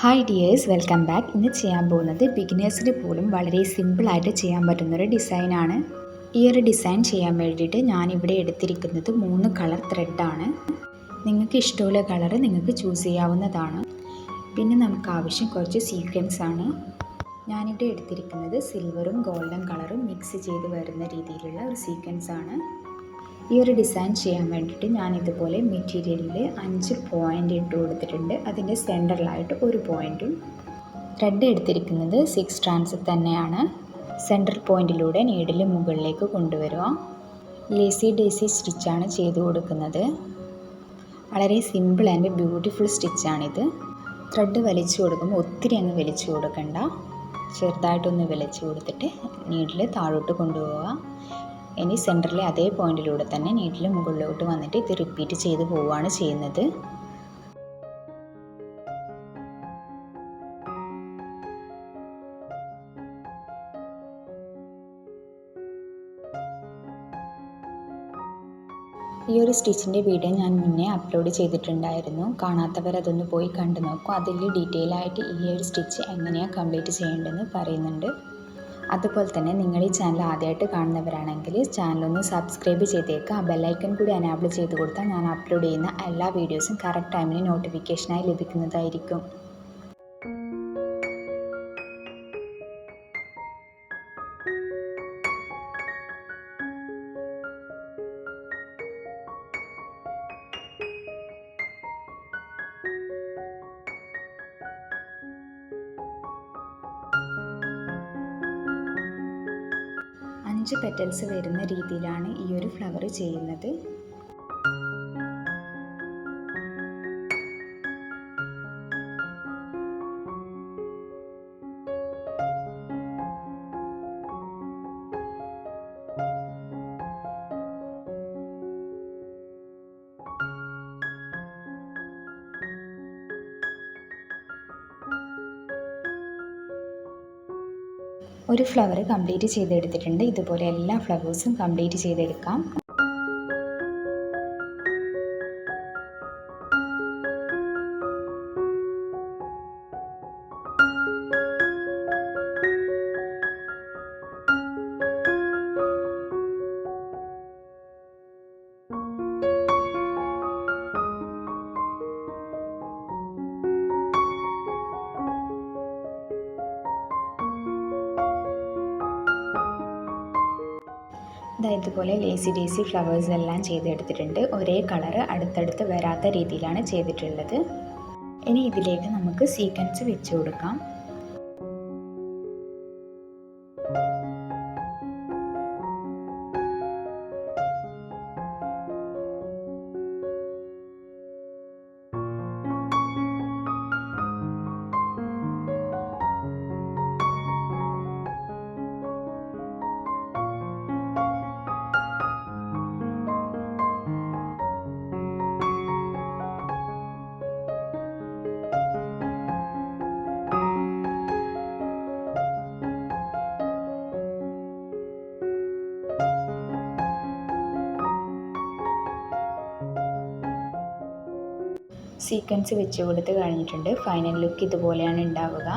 Hi dears, welcome back. ഇന്ന് ചെയ്യാൻ പോകുന്നത് ബിഗിനേഴ്സിന് പോലും വളരെ സിമ്പിളായിട്ട് ചെയ്യാൻ പറ്റുന്നൊരു ഡിസൈനാണ്. ഈ ഒരു ഡിസൈൻ ചെയ്യാൻ വേണ്ടിയിട്ട് ഞാനിവിടെ എടുത്തിരിക്കുന്നത് 3 കളർ ത്രെഡാണ്. നിങ്ങൾക്ക് ഇഷ്ടമുള്ള കളർ നിങ്ങൾക്ക് ചൂസ് ചെയ്യാവുന്നതാണ്. പിന്നെ നമുക്ക് ആവശ്യം കുറച്ച് സീക്വൻസ് ആണ്. ഞാനിവിടെ എടുത്തിരിക്കുന്നത് സിൽവറും ഗോൾഡൻ കളറും മിക്സ് ചെയ്ത് വരുന്ന രീതിയിലുള്ള ഒരു സീക്വൻസ് ആണ്. ഈ ഒരു ഡിസൈൻ ചെയ്യാൻ വേണ്ടിയിട്ട് ഞാൻ ഇതുപോലെ മെറ്റീരിയലിൽ 5 പോയിൻ്റ് ഇട്ട് കൊടുത്തിട്ടുണ്ട്. അതിൻ്റെ സെൻറ്ററിലായിട്ട് ഒരു പോയിൻറ്റും. ത്രെഡ് എടുത്തിരിക്കുന്നത് 6 സ്ട്രാൻഡ്സ് തന്നെയാണ്. സെൻറ്റർ പോയിൻറ്റിലൂടെ നീഡിൽ മുകളിലേക്ക് കൊണ്ടുവരിക. ലേസി ഡേസി സ്റ്റിച്ചാണ് ചെയ്ത് കൊടുക്കുന്നത്. വളരെ സിമ്പിൾ ആൻഡ് ബ്യൂട്ടിഫുൾ സ്റ്റിച്ചാണിത്. ത്രെഡ് വലിച്ചു കൊടുക്കുമ്പോൾ ഒത്തിരി അങ്ങ് വലിച്ചു കൊടുക്കണ്ട, ചെറുതായിട്ടൊന്ന് വലിച്ചു കൊടുത്തിട്ട് നീഡിൽ താഴോട്ട് കൊണ്ടുപോവുക. ഇനി സെൻറ്ററിലെ അതേ പോയിൻറ്റിലൂടെ തന്നെ നീഡിൽ മുകളിലോട്ട് വന്നിട്ട് ഇത് റിപ്പീറ്റ് ചെയ്ത് പോവുകയാണ് ചെയ്യുന്നത്. ഈ ഒരു സ്റ്റിച്ചിൻ്റെ വീഡിയോ ഞാൻ മുന്നേ അപ്ലോഡ് ചെയ്തിട്ടുണ്ടായിരുന്നു. കാണാത്തവരതൊന്ന് പോയി കണ്ടു നോക്കും. അതിൽ ഡീറ്റെയിൽ ആയിട്ട് ഈ ഒരു സ്റ്റിച്ച് എങ്ങനെയാണ് കംപ്ലീറ്റ് ചെയ്യേണ്ടതെന്ന് പറയുന്നുണ്ട്. അതുപോലെ തന്നെ നിങ്ങൾ ഈ ചാനൽ ആദ്യമായിട്ട് കാണുന്നവരാണെങ്കിൽ ചാനലൊന്ന് സബ്സ്ക്രൈബ് ചെയ്തേക്കുക. ആ ബെല്ലൈക്കൺ കൂടി എനേബിൾ ചെയ്ത് കൊടുത്താൽ ഞാൻ അപ്ലോഡ് ചെയ്യുന്ന എല്ലാ വീഡിയോസും കറക്റ്റ് ടൈമിന് നോട്ടിഫിക്കേഷനായി ലഭിക്കുന്നതായിരിക്കും. അഞ്ച് പെറ്റൽസ് വരുന്ന രീതിയിലാണ് ഈ ഒരു ഫ്ലവർ ചെയ്യുന്നത്. ഒരു ഫ്ലവർ കംപ്ലീറ്റ് ചെയ്തെടുത്തിട്ടുണ്ട്. ഇതുപോലെ എല്ലാ ഫ്ലവേഴ്സും കംപ്ലീറ്റ് ചെയ്തെടുക്കാം. ഇതുപോലെ ലേസി ഡേസി ഫ്ലവേഴ്സ് എല്ലാം ചെയ്തെടുത്തിട്ടുണ്ട്. ഒരേ കളറ് അടുത്തടുത്ത് വരാത്ത രീതിയിലാണ് ചെയ്തിട്ടുള്ളത്. ഇനി ഇതിലേക്ക് നമുക്ക് സീക്വൻസ് വെച്ച് കൊടുക്കാം. സീക്വൻസ് വെച്ച് കൊടുത്ത് കഴിഞ്ഞിട്ടുണ്ട്. ഫൈനൽ ലുക്ക് ഇതുപോലെയാണ് ഉണ്ടാവുക.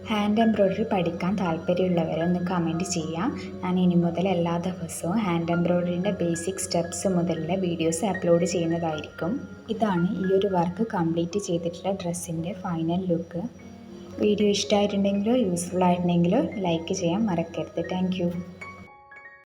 ഹാൻഡ് എംബ്രോയ്ഡറി പഠിക്കാൻ താല്പര്യമുള്ളവരെ ഒന്ന് കമൻറ്റ് ചെയ്യാം. ഞാൻ ഇനി മുതൽ എല്ലാ ദിവസവും ഹാൻഡ് എംബ്രോയ്ഡറിൻ്റെ ബേസിക് സ്റ്റെപ്സ് മുതലുള്ള വീഡിയോസ് അപ്ലോഡ് ചെയ്യുന്നതായിരിക്കും. ഇതാണ് ഈ ഒരു വർക്ക് കംപ്ലീറ്റ് ചെയ്തിട്ടുള്ള ഡ്രസ്സിൻ്റെ ഫൈനൽ ലുക്ക്. വീഡിയോ ഇഷ്ടമായിട്ടുണ്ടെങ്കിലോ യൂസ്ഫുൾ ആയിട്ടുണ്ടെങ്കിലോ ലൈക്ക് ചെയ്യാൻ മറക്കരുത്. താങ്ക്